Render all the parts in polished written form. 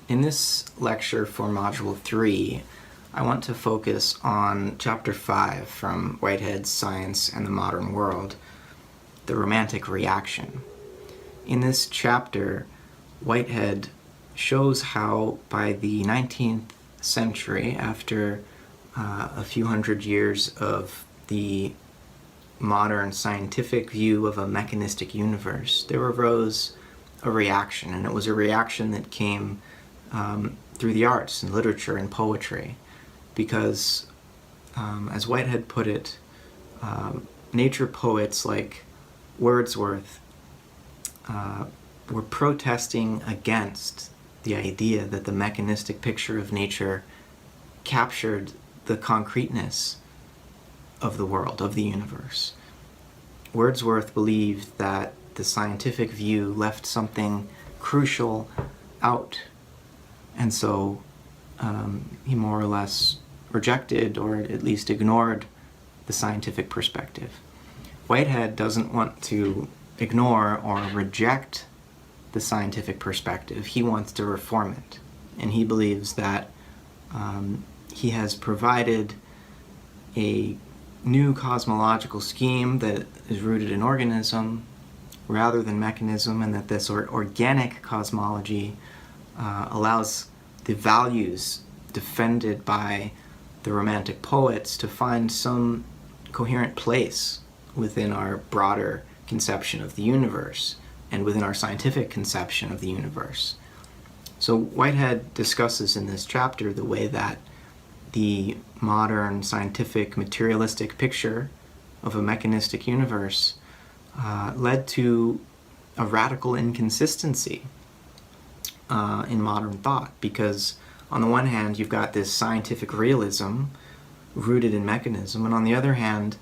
In this lecture for Module 3, I want to focus on Chapter 5 from Whitehead's Science and the Modern World, the Romantic Reaction. In this chapter, Whitehead shows how by the 19th century, after a few hundred years of the modern scientific view of a mechanistic universe, there arose a reaction, and it was a reaction that came through the arts and literature and poetry, because as Whitehead put it, nature poets like Wordsworth were protesting against the idea that the mechanistic picture of nature captured the concreteness of the world, of the universe. Wordsworth believed that the scientific view left something crucial out, and so he more or less rejected, or at least ignored, the scientific perspective. Whitehead doesn't want to ignore or reject the scientific perspective. He wants to reform it, and he believes that he has provided a new cosmological scheme that is rooted in organism rather than mechanism, and that this organic cosmology allows the values defended by the Romantic poets to find some coherent place within our broader conception of the universe and within our scientific conception of the universe. So Whitehead discusses in this chapter the way that the modern scientific materialistic picture of a mechanistic universe led to a radical inconsistency in modern thought, because on the one hand you've got this scientific realism rooted in mechanism, and on the other hand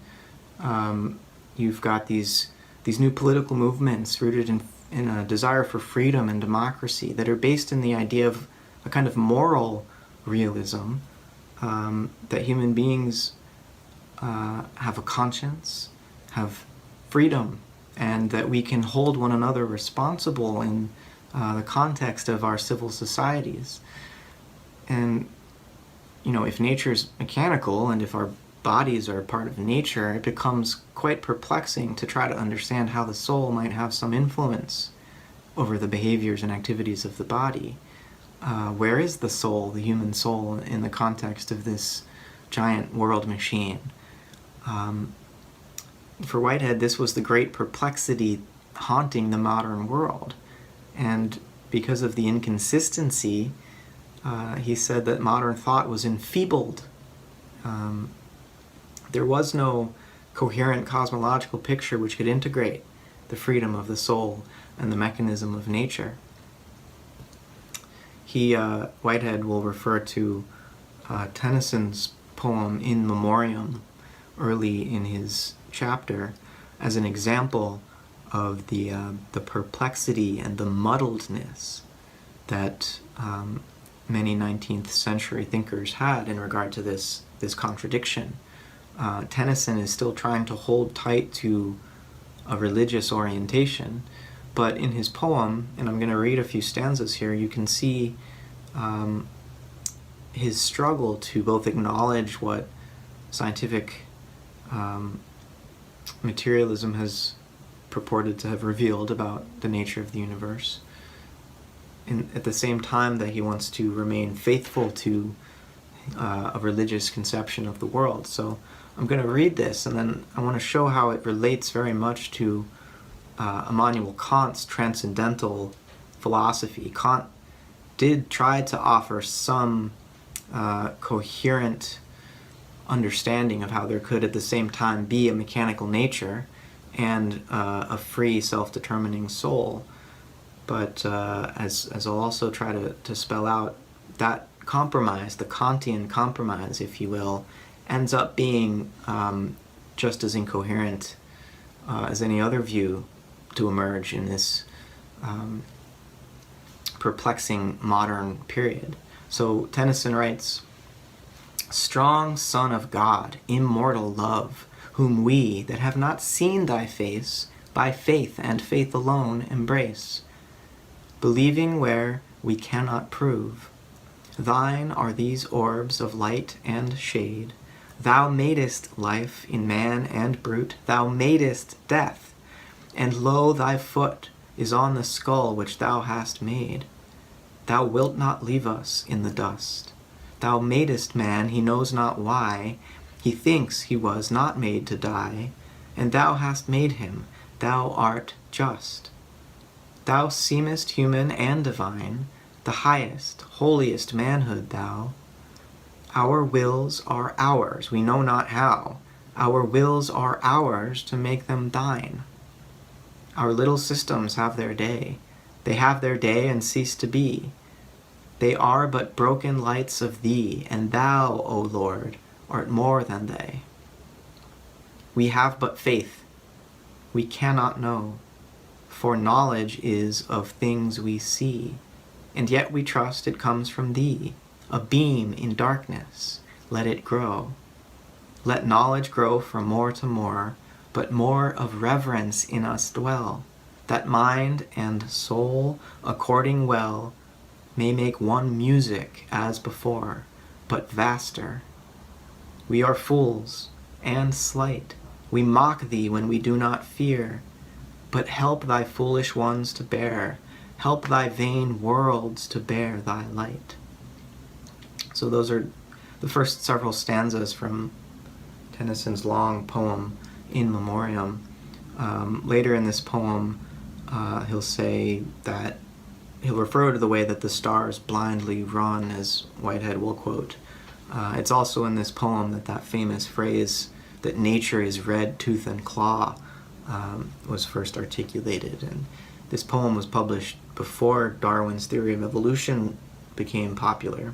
you've got these new political movements rooted in a desire for freedom and democracy that are based in the idea of a kind of moral realism, that human beings have a conscience, have freedom, and that we can hold one another responsible in the context of our civil societies. And, if nature is mechanical, and if our bodies are part of nature, it becomes quite perplexing to try to understand how the soul might have some influence over the behaviors and activities of the body. Where is the soul, the human soul, in the context of this giant world machine? For Whitehead, this was the great perplexity haunting the modern world. And because of the inconsistency, he said that modern thought was enfeebled. There was no coherent cosmological picture which could integrate the freedom of the soul and the mechanism of nature. Whitehead will refer to Tennyson's poem In Memoriam early in his chapter as an example of the perplexity and the muddledness that many 19th century thinkers had in regard to this contradiction. Tennyson is still trying to hold tight to a religious orientation, but in his poem, and I'm going to read a few stanzas here, you can see his struggle to both acknowledge what scientific materialism has purported to have revealed about the nature of the universe, and at the same time that he wants to remain faithful to a religious conception of the world. So I'm going to read this, and then I want to show how it relates very much to Immanuel Kant's transcendental philosophy. Kant did try to offer some coherent understanding of how there could at the same time be a mechanical nature and a free self-determining soul. But as I'll also try to spell out, that compromise, the Kantian compromise, if you will, ends up being just as incoherent as any other view to emerge in this perplexing modern period. So Tennyson writes, "Strong Son of God, immortal love, whom we that have not seen thy face, by faith and faith alone embrace, believing where we cannot prove. Thine are these orbs of light and shade. Thou madest life in man and brute. Thou madest death. And lo, thy foot is on the skull which thou hast made. Thou wilt not leave us in the dust. Thou madest man, he knows not why. He thinks he was not made to die. And thou hast made him. Thou art just. Thou seemest human and divine, the highest, holiest manhood thou. Our wills are ours, we know not how. Our wills are ours to make them thine. Our little systems have their day. They have their day and cease to be. They are but broken lights of thee, and thou, O Lord, art more than they. We have but faith. We cannot know. For knowledge is of things we see, and yet we trust it comes from thee, a beam in darkness, let it grow. Let knowledge grow from more to more, but more of reverence in us dwell, that mind and soul, according well, may make one music as before, but vaster. We are fools and slight, we mock thee when we do not fear, but help thy foolish ones to bear, help thy vain worlds to bear thy light. So those are the first several stanzas from Tennyson's long poem, In Memoriam. Later in this poem, he'll say that he'll refer to the way that the stars blindly run, as Whitehead will quote. It's also in this poem that famous phrase that nature is red tooth and claw was first articulated. And this poem was published before Darwin's theory of evolution became popular,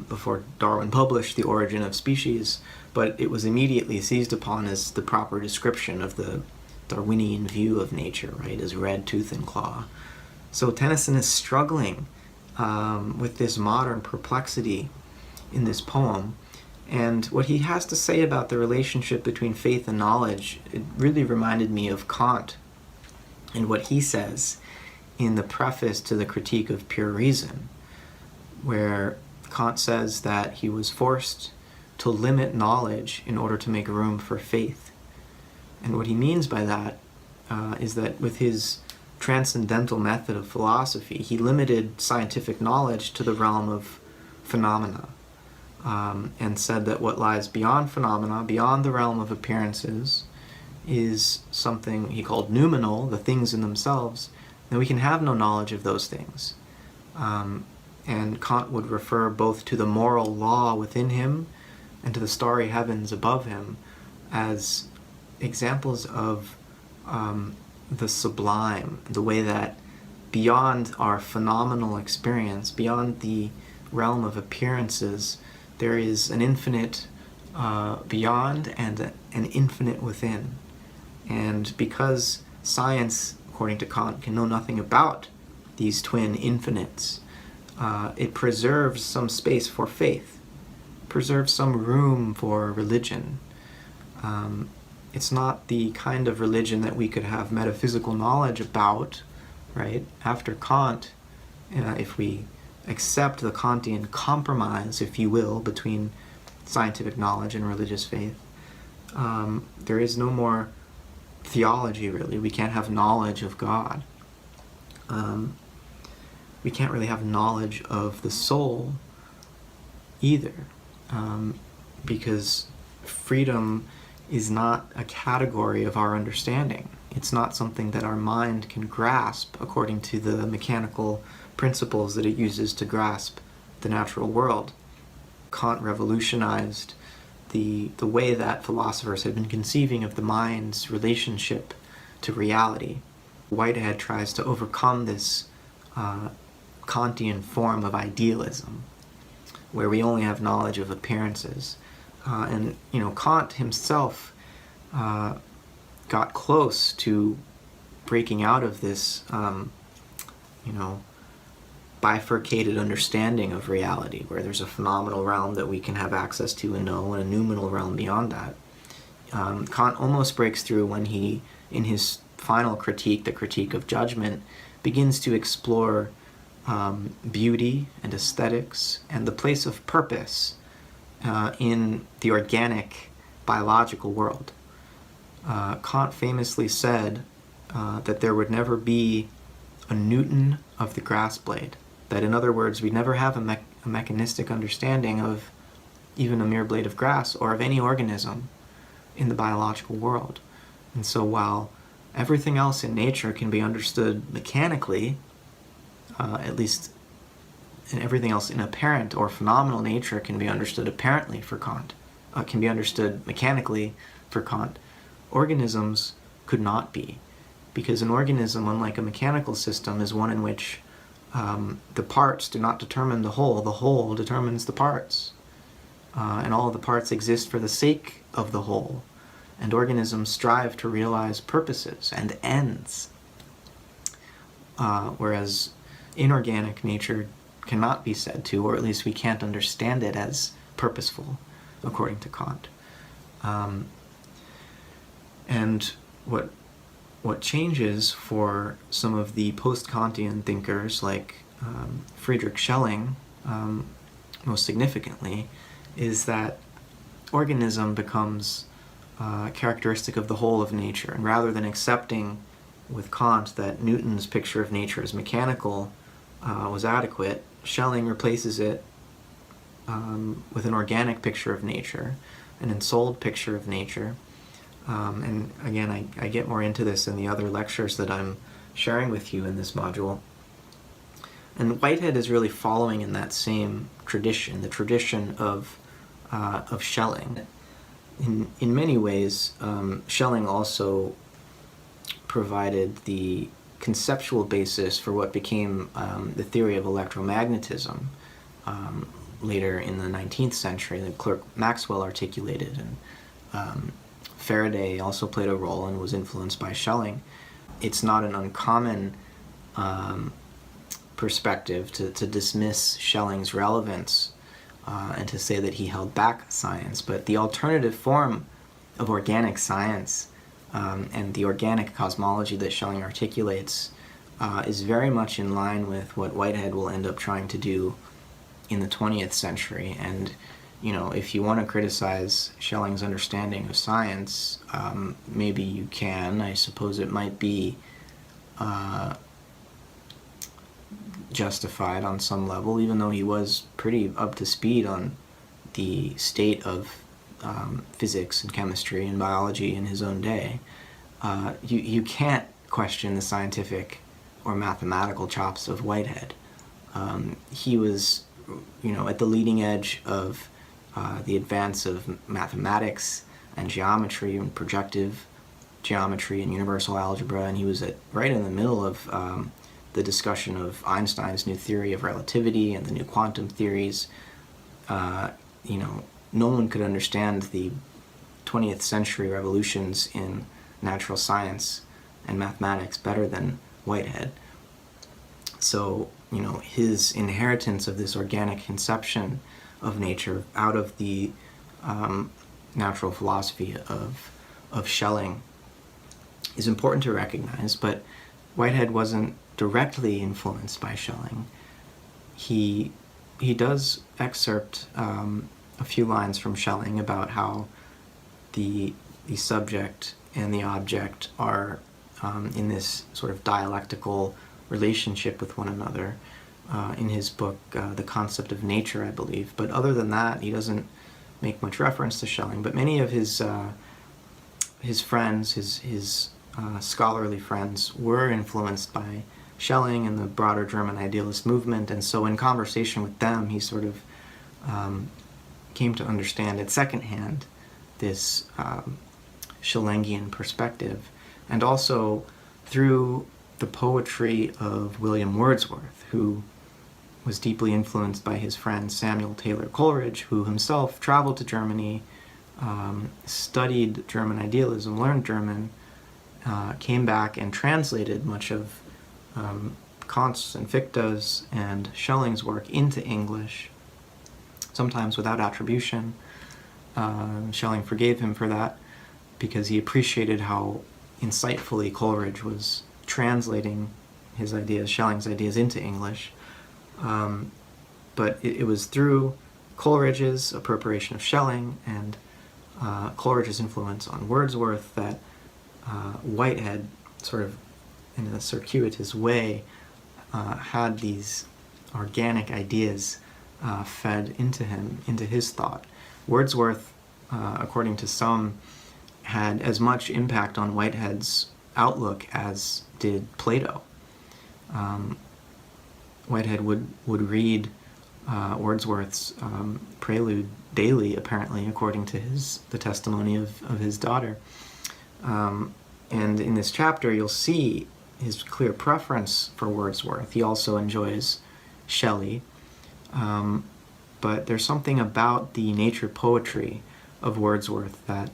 before Darwin published The Origin of Species, but it was immediately seized upon as the proper description of the Darwinian view of nature, right, as red tooth and claw. So Tennyson is struggling with this modern perplexity in this poem, and what he has to say about the relationship between faith and knowledge, it really reminded me of Kant and what he says in the preface to the Critique of Pure Reason, where Kant says that he was forced to limit knowledge in order to make room for faith. And what he means by that is that with his transcendental method of philosophy, he limited scientific knowledge to the realm of phenomena, and said that what lies beyond phenomena, beyond the realm of appearances, is something he called noumenal, the things in themselves, and we can have no knowledge of those things. And Kant would refer both to the moral law within him and to the starry heavens above him as examples of the sublime, the way that beyond our phenomenal experience, beyond the realm of appearances, there is an infinite beyond and an infinite within. And because science, according to Kant, can know nothing about these twin infinites, it preserves some space for faith, preserves some room for religion. It's not the kind of religion that we could have metaphysical knowledge about, right? After Kant, if we accept the Kantian compromise, if you will, between scientific knowledge and religious faith, there is no more theology, really. We can't have knowledge of God. We can't really have knowledge of the soul either, because freedom is not a category of our understanding. It's not something that our mind can grasp according to the mechanical principles that it uses to grasp the natural world. Kant revolutionized the way that philosophers had been conceiving of the mind's relationship to reality. Whitehead tries to overcome this Kantian form of idealism, where we only have knowledge of appearances. And Kant himself got close to breaking out of this, bifurcated understanding of reality, where there's a phenomenal realm that we can have access to and know, and a noumenal realm beyond that. Kant almost breaks through when he, in his final critique, the Critique of Judgment, begins to explore beauty and aesthetics and the place of purpose in the organic biological world. Kant famously said that there would never be a Newton of the grass blade. That, in other words, we'd never have a mechanistic understanding of even a mere blade of grass or of any organism in the biological world. And so while everything else in nature can be understood mechanically, at least and everything else in apparent or phenomenal nature can be understood apparently for Kant, can be understood mechanically for Kant, organisms could not be. Because an organism, unlike a mechanical system, is one in which the parts do not determine the whole determines the parts. And all of the parts exist for the sake of the whole. And organisms strive to realize purposes and ends. Whereas inorganic nature cannot be said to, or at least we can't understand it as purposeful, according to Kant. And what changes for some of the post-Kantian thinkers like Friedrich Schelling, most significantly, is that organism becomes characteristic of the whole of nature. And rather than accepting with Kant that Newton's picture of nature as mechanical was adequate, Schelling replaces it with an organic picture of nature, an ensouled picture of nature. And again, I get more into this in the other lectures that I'm sharing with you in this module. And Whitehead is really following in that same tradition, the tradition of Schelling. In many ways, Schelling also provided the conceptual basis for what became the theory of electromagnetism later in the 19th century that Clerk Maxwell articulated. And Faraday also played a role and was influenced by Schelling. It's not an uncommon perspective to dismiss Schelling's relevance and to say that he held back science, but the alternative form of organic science and the organic cosmology that Schelling articulates is very much in line with what Whitehead will end up trying to do in the 20th century. And you know, if you want to criticize Schelling's understanding of science, maybe you can. I suppose it might be justified on some level, even though he was pretty up to speed on the state of physics and chemistry and biology in his own day. You can't question the scientific or mathematical chops of Whitehead. He was, you know, at the leading edge of the advance of mathematics and geometry and projective geometry and universal algebra, and he was right in the middle of the discussion of Einstein's new theory of relativity and the new quantum theories. You know, no one could understand the 20th century revolutions in natural science and mathematics better than Whitehead. So, you know, his inheritance of this organic conception of nature out of the natural philosophy of Schelling is important to recognize, but Whitehead wasn't directly influenced by Schelling. He does excerpt a few lines from Schelling about how the subject and the object are in this sort of dialectical relationship with one another in his book, The Concept of Nature, I believe. But other than that, he doesn't make much reference to Schelling. But many of his friends, his scholarly friends, were influenced by Schelling and the broader German idealist movement. And so in conversation with them, he sort of came to understand at secondhand this Schellingian perspective. And also through the poetry of William Wordsworth, who was deeply influenced by his friend Samuel Taylor Coleridge, who himself traveled to Germany, studied German idealism, learned German, came back and translated much of Kant's and Fichte's and Schelling's work into English, sometimes without attribution. Schelling forgave him for that because he appreciated how insightfully Coleridge was translating his ideas, Schelling's ideas, into English. But it was through Coleridge's appropriation of Schelling and Coleridge's influence on Wordsworth that Whitehead, sort of in a circuitous way, had these organic ideas fed into him, into his thought. Wordsworth, according to some, had as much impact on Whitehead's outlook as did Plato. Whitehead would read Wordsworth's Prelude daily, apparently, according to the testimony of his daughter. And in this chapter, you'll see his clear preference for Wordsworth. He also enjoys Shelley. But there's something about the nature poetry of Wordsworth that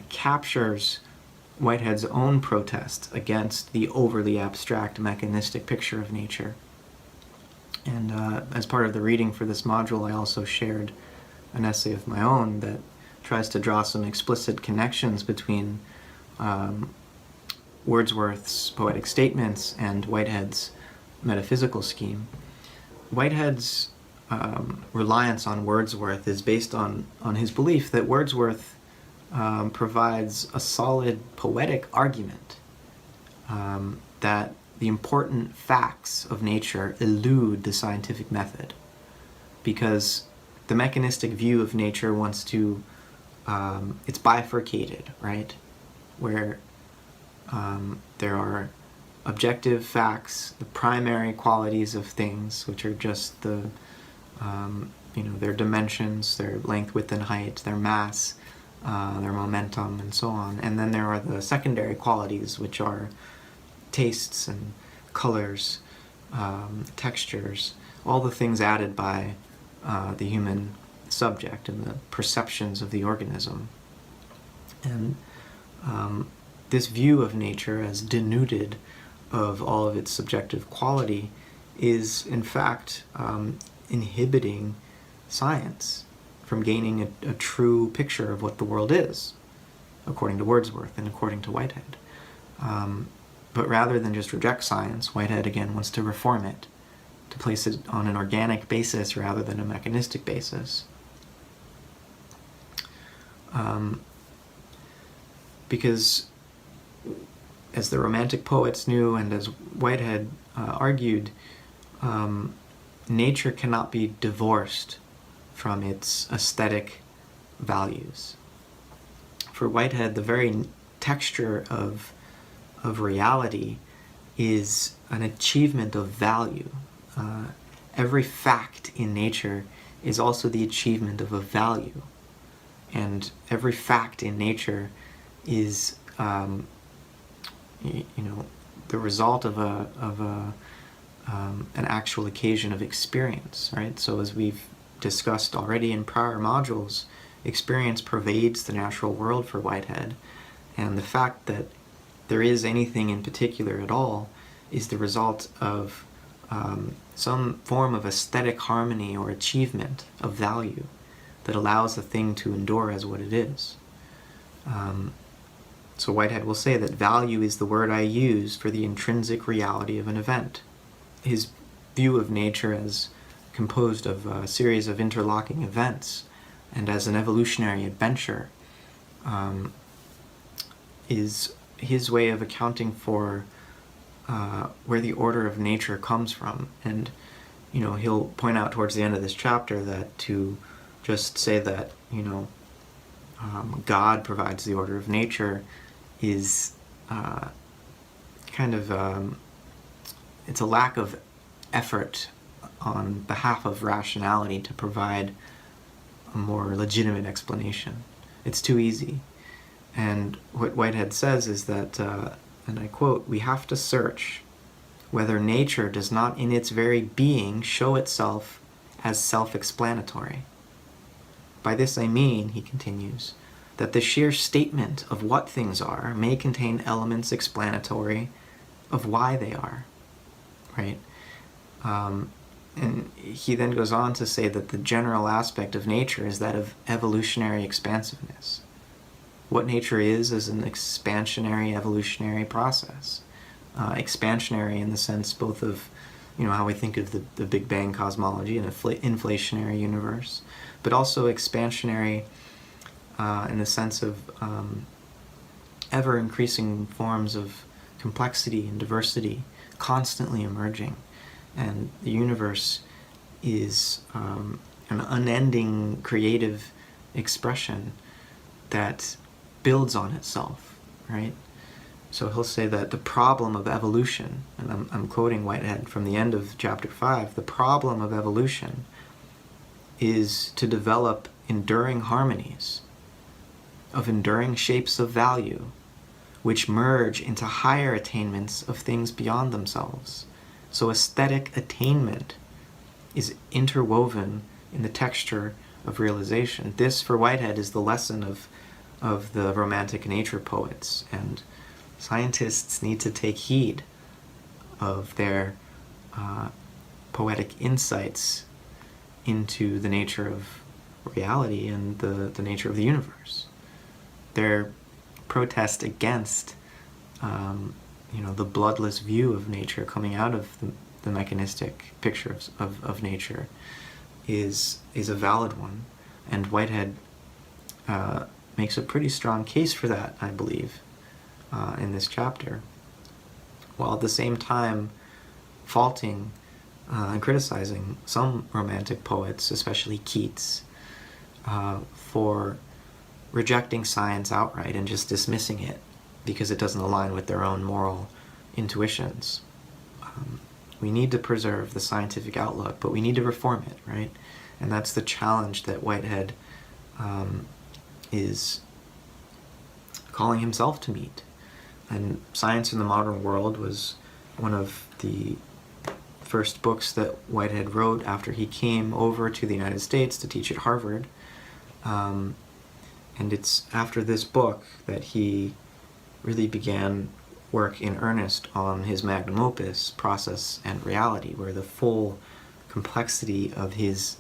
captures Whitehead's own protest against the overly abstract mechanistic picture of nature. And as part of the reading for this module, I also shared an essay of my own that tries to draw some explicit connections between Wordsworth's poetic statements and Whitehead's metaphysical scheme. Whitehead's reliance on Wordsworth is based on his belief that Wordsworth provides a solid poetic argument that the important facts of nature elude the scientific method, because the mechanistic view of nature wants to, it's bifurcated, right? Where there are objective facts, the primary qualities of things, which are just the, their dimensions, their length, width, and height, their mass, their momentum, and so on. And then there are the secondary qualities, which are tastes and colors, textures, all the things added by the human subject and the perceptions of the organism. And this view of nature as denuded of all of its subjective quality is, in fact, inhibiting science from gaining a true picture of what the world is, according to Wordsworth and according to Whitehead. But rather than just reject science, Whitehead again wants to reform it, to place it on an organic basis rather than a mechanistic basis. Because, as the Romantic poets knew and as Whitehead argued, nature cannot be divorced from its aesthetic values. For Whitehead, the very texture of reality is an achievement of value. Every fact in nature is also the achievement of a value. And every fact in nature is, the result of an actual occasion of experience, right? So as we've discussed already in prior modules, experience pervades the natural world for Whitehead, and the fact that there is anything in particular at all is the result of some form of aesthetic harmony or achievement of value that allows the thing to endure as what it is. So Whitehead will say that value is the word I use for the intrinsic reality of an event. His view of nature as composed of a series of interlocking events and as an evolutionary adventure is his way of accounting for where the order of nature comes from. And he'll point out towards the end of this chapter that to just say that God provides the order of nature is it's a lack of effort on behalf of rationality to provide a more legitimate explanation. It's too easy. And what Whitehead says is that, and I quote, "We have to search whether nature does not in its very being show itself as self-explanatory. By this I mean," he continues, "that the sheer statement of what things are may contain elements explanatory of why they are." Right? And he then goes on to say that the general aspect of nature is that of evolutionary expansiveness. What nature is an expansionary evolutionary process. Expansionary in the sense both of how we think of the Big Bang cosmology, an inflationary universe, but also expansionary in the sense of ever-increasing forms of complexity and diversity constantly emerging. And the universe is an unending creative expression that builds on itself, right? So he'll say that the problem of evolution, and I'm quoting Whitehead from the end of chapter 5, the problem of evolution is to develop enduring harmonies of enduring shapes of value, which merge into higher attainments of things beyond themselves. So aesthetic attainment is interwoven in the texture of realization. This, for Whitehead, is the lesson of the Romantic nature poets, and scientists need to take heed of their poetic insights into the nature of reality and the nature of the universe. Their protest against the bloodless view of nature coming out of the mechanistic picture of nature is a valid one, and Whitehead makes a pretty strong case for that, I believe, in this chapter, while at the same time faulting and criticizing some Romantic poets, especially Keats, for rejecting science outright and just dismissing it because it doesn't align with their own moral intuitions. We need to preserve the scientific outlook, but we need to reform it, right? And that's the challenge that Whitehead is calling himself to meet. And Science in the Modern World was one of the first books that Whitehead wrote after he came over to the United States to teach at Harvard. And it's after this book that he really began work in earnest on his magnum opus, Process and Reality, where the full complexity of his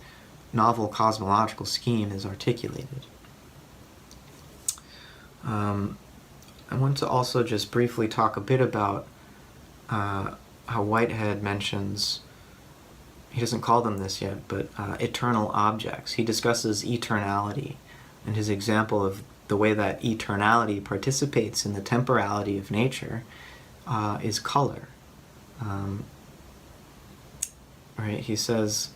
novel cosmological scheme is articulated. I want to also just briefly talk a bit about how Whitehead mentions, he doesn't call them this yet, but eternal objects. He discusses eternality, and his example of the way that eternality participates in the temporality of nature is color. Right? He says,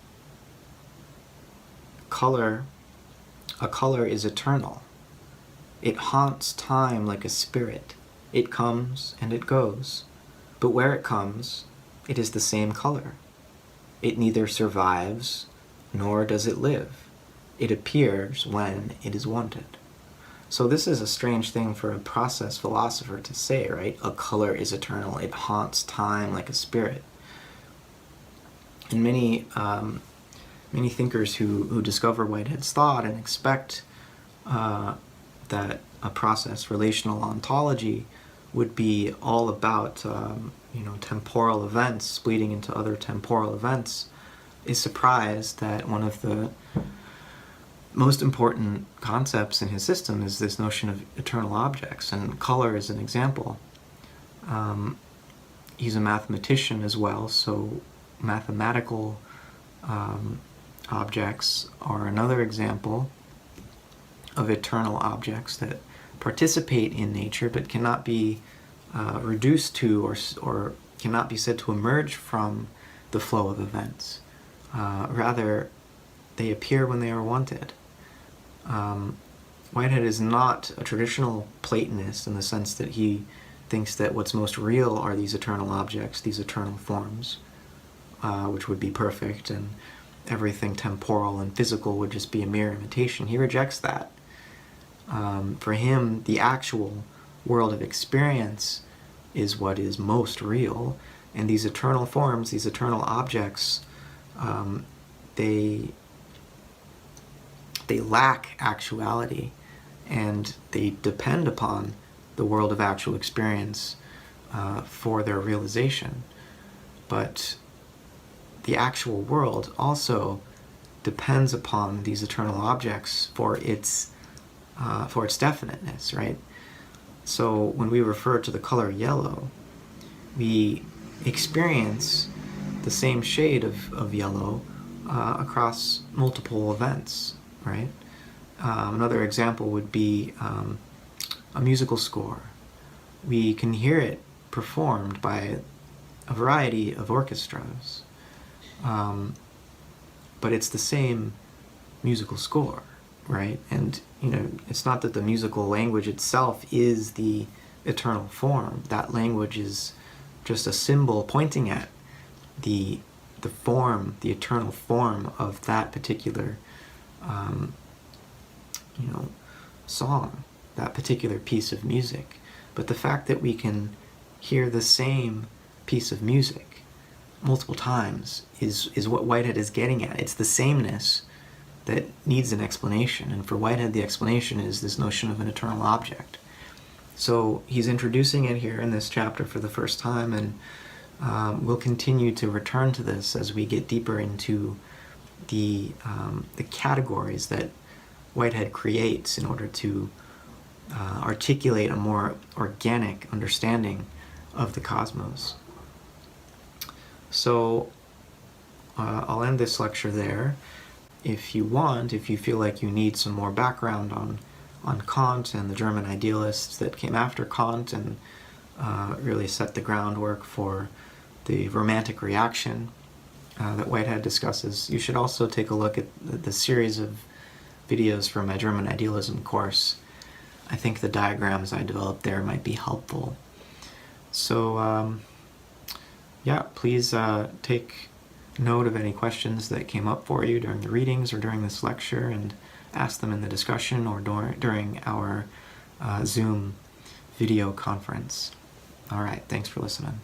a color is eternal. It haunts time like a spirit. It comes and it goes. But where it comes, it is the same color. It neither survives nor does it live. It appears when it is wanted. So this is a strange thing for a process philosopher to say, right? A color is eternal. It haunts time like a spirit. And many thinkers who discover Whitehead's thought and expect that a process, relational ontology, would be all about temporal events bleeding into other temporal events, is surprised that one of the most important concepts in his system is this notion of eternal objects, and color is an example. He's a mathematician as well, so mathematical objects are another example of eternal objects that participate in nature but cannot be reduced to or cannot be said to emerge from the flow of events. Rather, they appear when they are wanted. Whitehead is not a traditional Platonist in the sense that he thinks that what's most real are these eternal objects, these eternal forms, which would be perfect, and everything temporal and physical would just be a mere imitation. He rejects that. For him, the actual world of experience is what is most real, and these eternal forms, these eternal objects, they lack actuality, and they depend upon the world of actual experience for their realization. But the actual world also depends upon these eternal objects for its definiteness, right? So when we refer to the color yellow, we experience the same shade of yellow across multiple events, right? Another example would be a musical score. We can hear it performed by a variety of orchestras, but it's the same musical score, right? And it's not that the musical language itself is the eternal form. That language is just a symbol pointing at the form, the eternal form of that particular song, that particular piece of music. But the fact that we can hear the same piece of music multiple times is what Whitehead is getting at. It's the sameness that needs an explanation, and for Whitehead the explanation is this notion of an eternal object. So he's introducing it here in this chapter for the first time, and we'll continue to return to this as we get deeper into the categories that Whitehead creates in order to articulate a more organic understanding of the cosmos. So I'll end this lecture there. If you feel like you need some more background on Kant and the German idealists that came after Kant and really set the groundwork for the Romantic reaction that Whitehead discusses, you should also take a look at the series of videos from my German idealism course. I think the diagrams I developed there might be helpful. So yeah, please take note of any questions that came up for you during the readings or during this lecture, and ask them in the discussion or during our Zoom video conference. All right, thanks for listening.